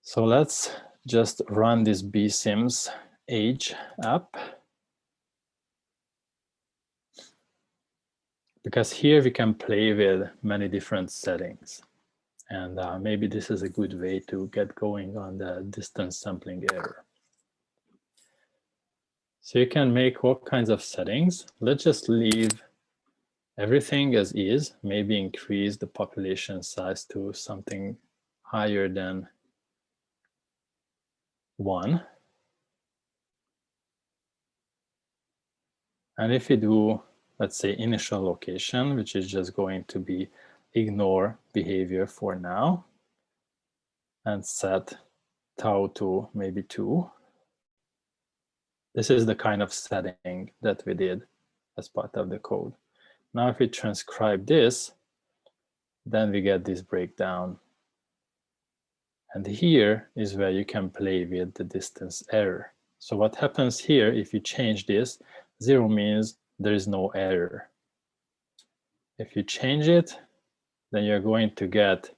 So let's just run this bsims age app. Because here we can play with many different settings. And maybe this is a good way to get going on the distance sampling error. So you can make all kinds of settings. Let's just leave everything as is, maybe increase the population size to something higher than 1. And if we do, let's say, initial location, which is just going to be ignore behavior for now, and set tau to maybe 2. This is the kind of setting that we did as part of the code. Now, if we transcribe this, then we get this breakdown. And here is where you can play with the distance error. So what happens here, if you change this, 0 means there is no error. If you change it, then you're going to get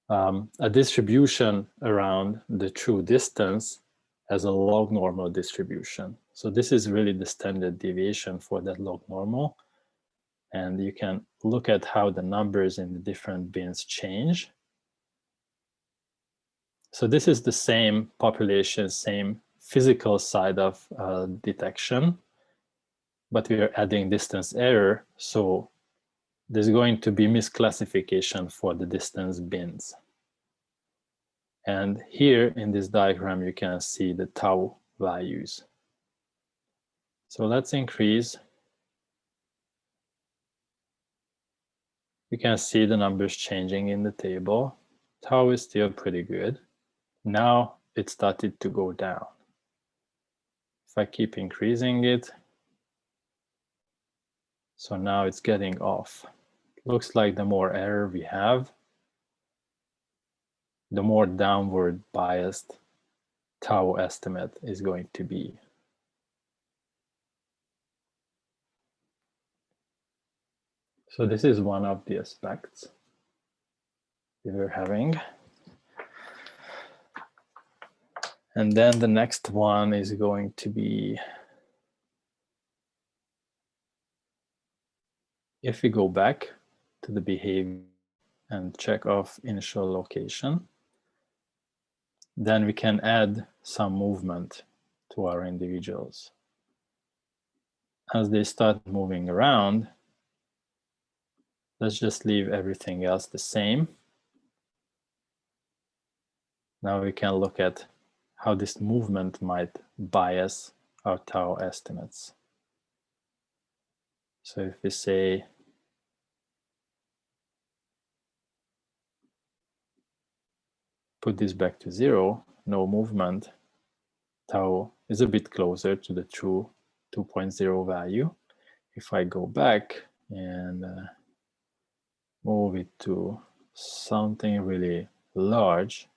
a distribution around the true distance as a log normal distribution. So this is really the standard deviation for that log normal. And you can look at how the numbers in the different bins change. So this is the same population, same physical side of detection, but we are adding distance error. So there's going to be misclassification for the distance bins. And here in this diagram, you can see the tau values. So let's increase. You can see the numbers changing in the table. Tau is still pretty good. Now it started to go down. If I keep increasing it, so now it's getting off. Looks like the more error we have, the more downward biased tau estimate is going to be. So this is one of the aspects we were having. And then the next one is going to be, if we go back to the behavior and check off initial location, then we can add some movement to our individuals. As they start moving around, let's just leave everything else the same. Now we can look at how this movement might bias our tau estimates. So if we say put this back to 0, no movement, tau is a bit closer to the true 2.0 value. If I go back and move it to something really large,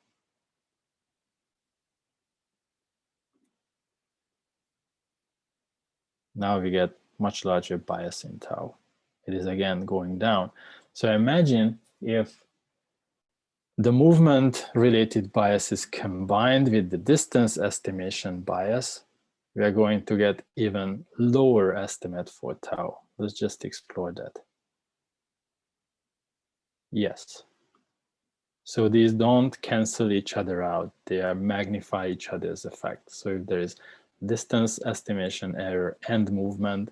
now we get much larger bias in tau. It is again going down. So imagine if the movement-related bias is combined with the distance estimation bias, we are going to get even lower estimate for tau. Let's just explore that. Yes. So these don't cancel each other out. They magnify each other's effect. So if there is distance estimation error and movement,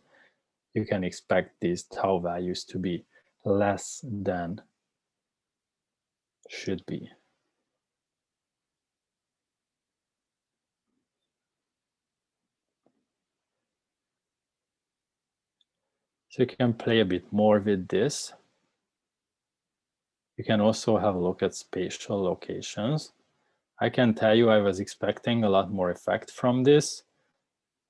you can expect these tau values to be less than should be. So you can play a bit more with this. You can also have a look at spatial locations. I can tell you I was expecting a lot more effect from this,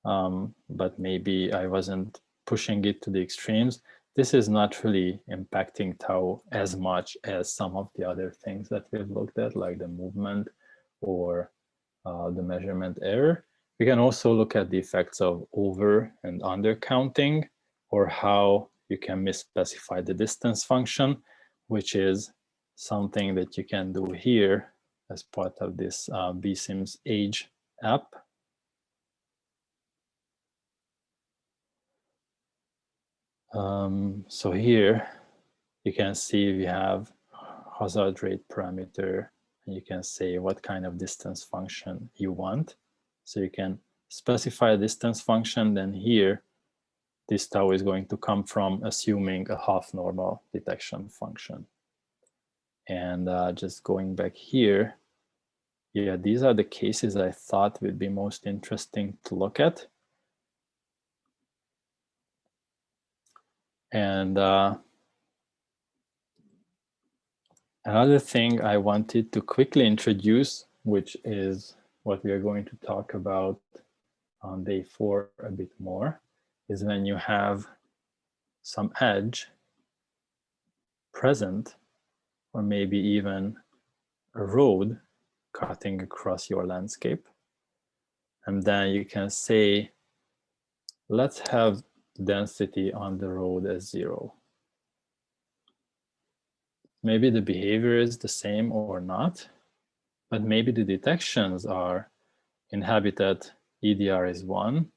but maybe I wasn't pushing it to the extremes. This is not really impacting tau as much as some of the other things that we've looked at, like the movement or the measurement error. We can also look at the effects of over and under counting, or how you can misspecify the distance function, which is something that you can do here as part of this BSIMS Age app. So here you can see we have hazard rate parameter, and you can say what kind of distance function you want. So you can specify a distance function, then here this tau is going to come from assuming a half normal detection function. And just going back here, yeah, these are the cases I thought would be most interesting to look at. And another thing I wanted to quickly introduce, which is what we are going to talk about on day 4 a bit more, is when you have some edge present, or maybe even a road cutting across your landscape. And then you can say, let's have density on the road as 0. Maybe the behavior is the same or not, but maybe the detections are in habitat EDR is 1,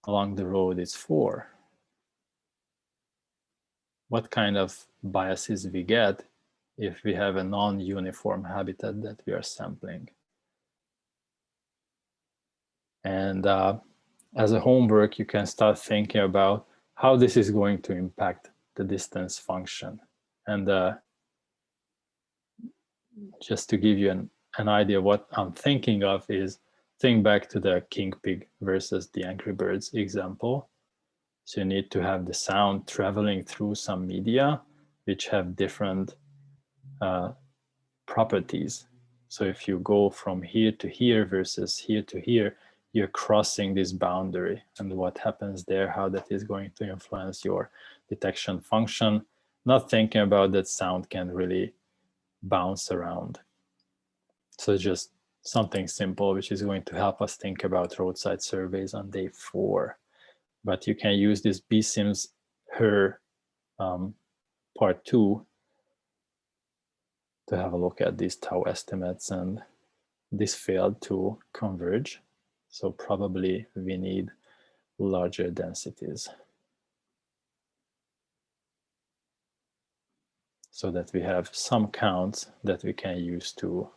along the road is 4. What kind of biases we get if we have a non-uniform habitat that we are sampling? And as a homework, you can start thinking about how this is going to impact the distance function. And just to give you an idea of what I'm thinking of is, think back to the King Pig versus the Angry Birds example. So you need to have the sound traveling through some media which have different properties. So if you go from here to here versus here to here, you're crossing this boundary, and what happens there, how that is going to influence your detection function. Not thinking about that sound can really bounce around. So it's just something simple, which is going to help us think about roadside surveys on day 4. But you can use this BSIMS HER part 2 to have a look at these tau estimates, and this failed to converge. So probably we need larger densities so that we have some counts that we can use to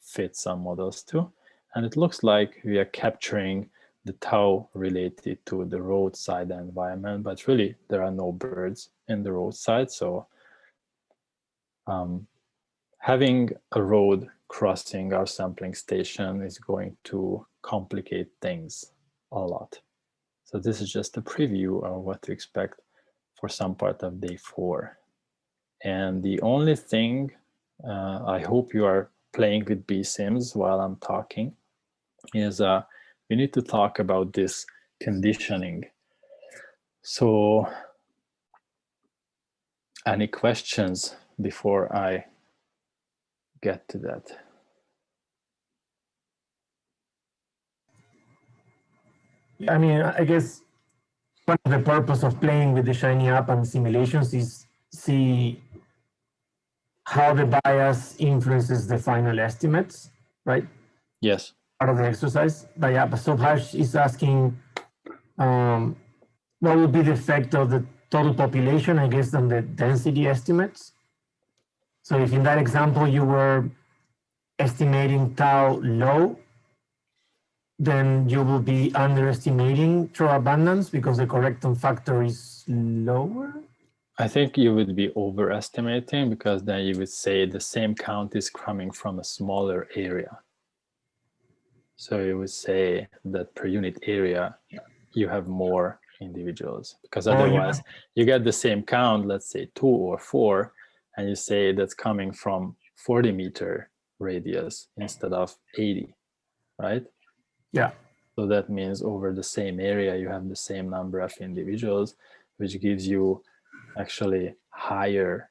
fit some models to. And it looks like we are capturing the tau related to the roadside environment, but really there are no birds in the roadside. So having a road crossing our sampling station is going to complicate things a lot. So this is just a preview of what to expect for some part of day 4. And the only thing, I hope you are playing with BSIMS while I'm talking, is we need to talk about this conditioning. So any questions before I get to that? I mean, I guess one of the purpose of playing with the Shiny app and simulations is see how the bias influences the final estimates, right? Yes. Part of the exercise. But yeah, so Harsh is asking what would be the effect of the total population, I guess, on the density estimates. So if in that example you were estimating tau low, then you will be underestimating through abundance because the correctome factor is lower. I think you would be overestimating, because then you would say the same count is coming from a smaller area. So you would say that per unit area, you have more individuals, because otherwise you get the same count, let's say 2 or 4, and you say that's coming from 40-meter radius instead of 80, right? Yeah. So that means over the same area, you have the same number of individuals, which gives you actually higher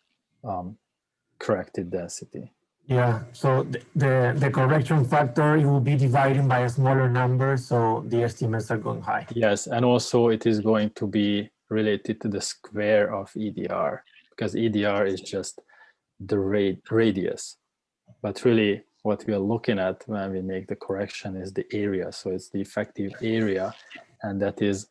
corrected density. Yeah, so the correction factor, it will be divided by a smaller number, so the estimates are going high. Yes, and also it is going to be related to the square of EDR, because EDR is just the radius. But really, what we are looking at when we make the correction is the area. So it's the effective area, and that is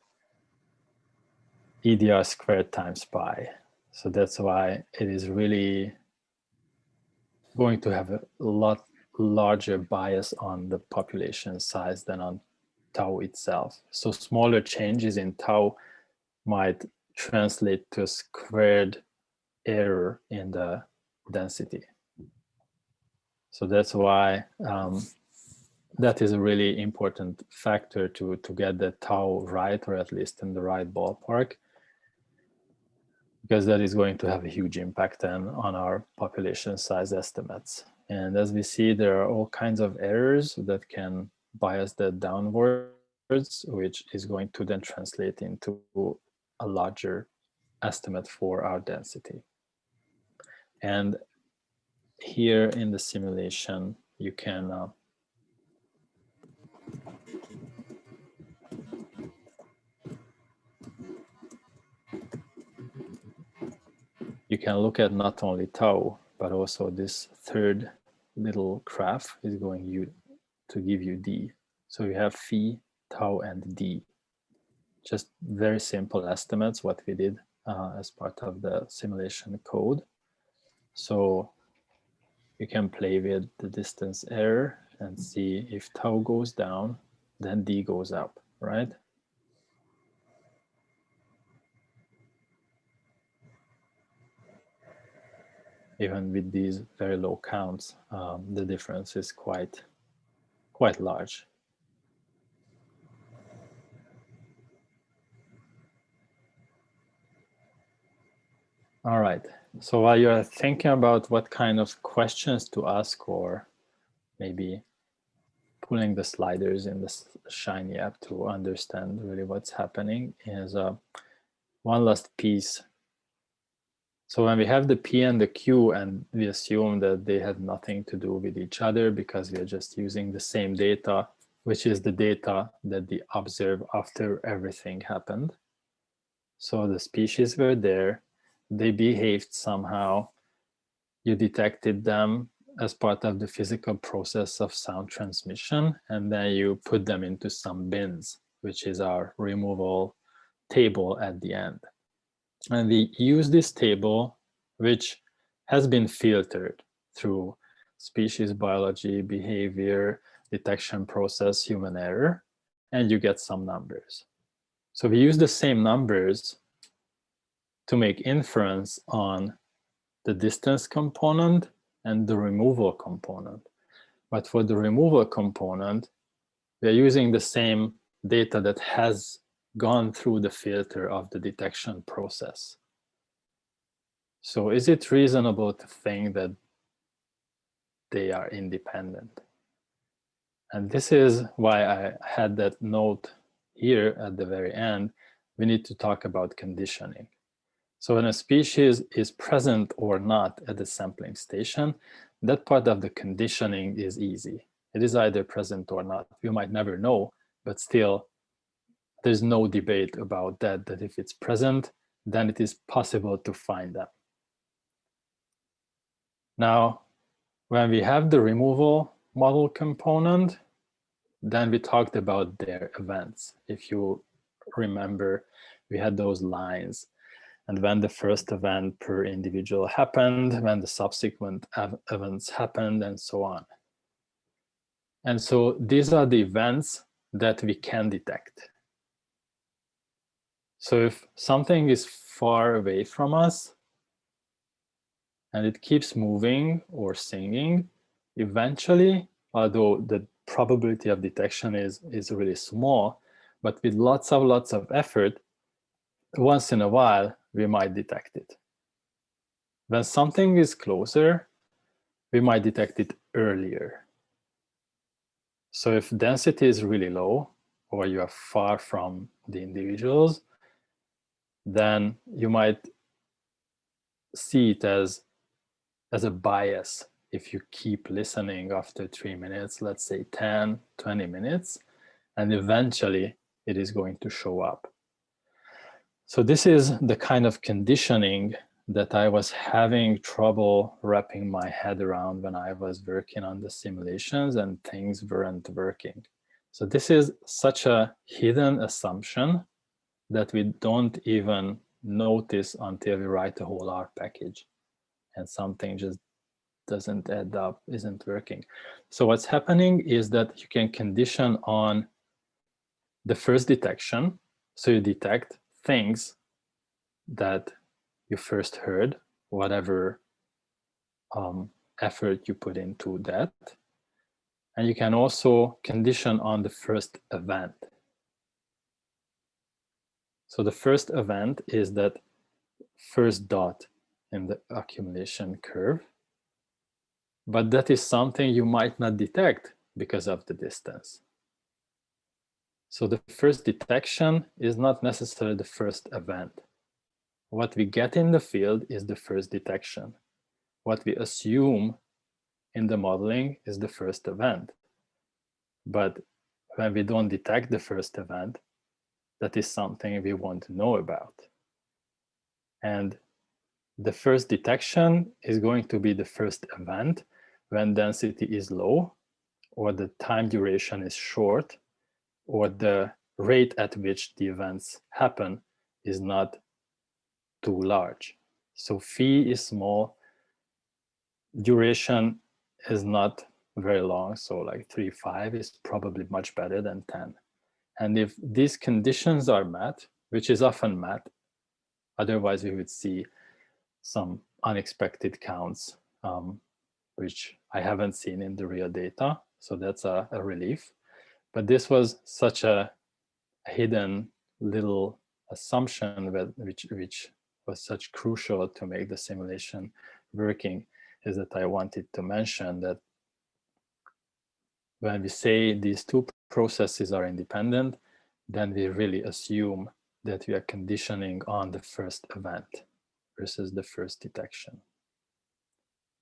EDR squared times pi. So that's why it is really going to have a lot larger bias on the population size than on tau itself. So smaller changes in tau might translate to a squared error in the density. So that's why that is a really important factor to get the tau right, or at least in the right ballpark, because that is going to have a huge impact then on our population size estimates. And as we see, there are all kinds of errors that can bias that downwards, which is going to then translate into a larger estimate for our density. And here in the simulation, you can look at not only tau, but also this third little graph is going to give you D. So you have phi, tau, and D. Just very simple estimates, what we did as part of the simulation code. So you can play with the distance error and see if tau goes down, then D goes up, right? Even with these very low counts, the difference is quite large. All right, so while you're thinking about what kind of questions to ask, or maybe pulling the sliders in the Shiny app to understand really what's happening, is one last piece. So when we have the P and the Q, and we assume that they have nothing to do with each other because we are just using the same data, which is the data that they observe after everything happened. So the species were there, they behaved somehow, you detected them as part of the physical process of sound transmission, and then you put them into some bins, which is our removal table at the end. And we use this table, which has been filtered through species biology, behavior, detection process, human error, and you get some numbers. So we use the same numbers to make inference on the distance component and the removal component. But for the removal component, we are using the same data that has gone through the filter of the detection process. So is it reasonable to think that they are independent? And this is why I had that note here at the very end. We need to talk about conditioning. So when a species is present or not at the sampling station, that part of the conditioning is easy. It is either present or not. You might never know, but still, there's no debate about that, that if it's present, then it is possible to find them. Now, when we have the removal model component, then we talked about their events. If you remember, we had those lines. And when the first event per individual happened, when the subsequent events happened, and so on. And so these are the events that we can detect. So if something is far away from us and it keeps moving or singing, eventually, although the probability of detection is really small, but with lots of effort, once in a while, we might detect it. When something is closer, we might detect it earlier. So if density is really low, or you are far from the individuals, then you might see it as a bias. If you keep listening after 3 minutes, let's say 10, 20 minutes, and eventually it is going to show up. So this is the kind of conditioning that I was having trouble wrapping my head around when I was working on the simulations and things weren't working. So this is such a hidden assumption that we don't even notice until we write a whole R package and something just doesn't add up, isn't working. So what's happening is that you can condition on the first detection. So you detect things that you first heard, whatever effort you put into that. And you can also condition on the first event. So the first event is that first dot in the accumulation curve. But that is something you might not detect because of the distance. So the first detection is not necessarily the first event. What we get in the field is the first detection. What we assume in the modeling is the first event. But when we don't detect the first event, that is something we want to know about. And the first detection is going to be the first event when density is low, or the time duration is short, or the rate at which the events happen is not too large. So phi is small, duration is not very long, so like 3.5 is probably much better than 10. And if these conditions are met, which is often met, otherwise we would see some unexpected counts, which I haven't seen in the real data, so that's a relief. But this was such a hidden little assumption which was such crucial to make the simulation working, is that I wanted to mention that when we say these two processes are independent, then we really assume that we are conditioning on the first event versus the first detection.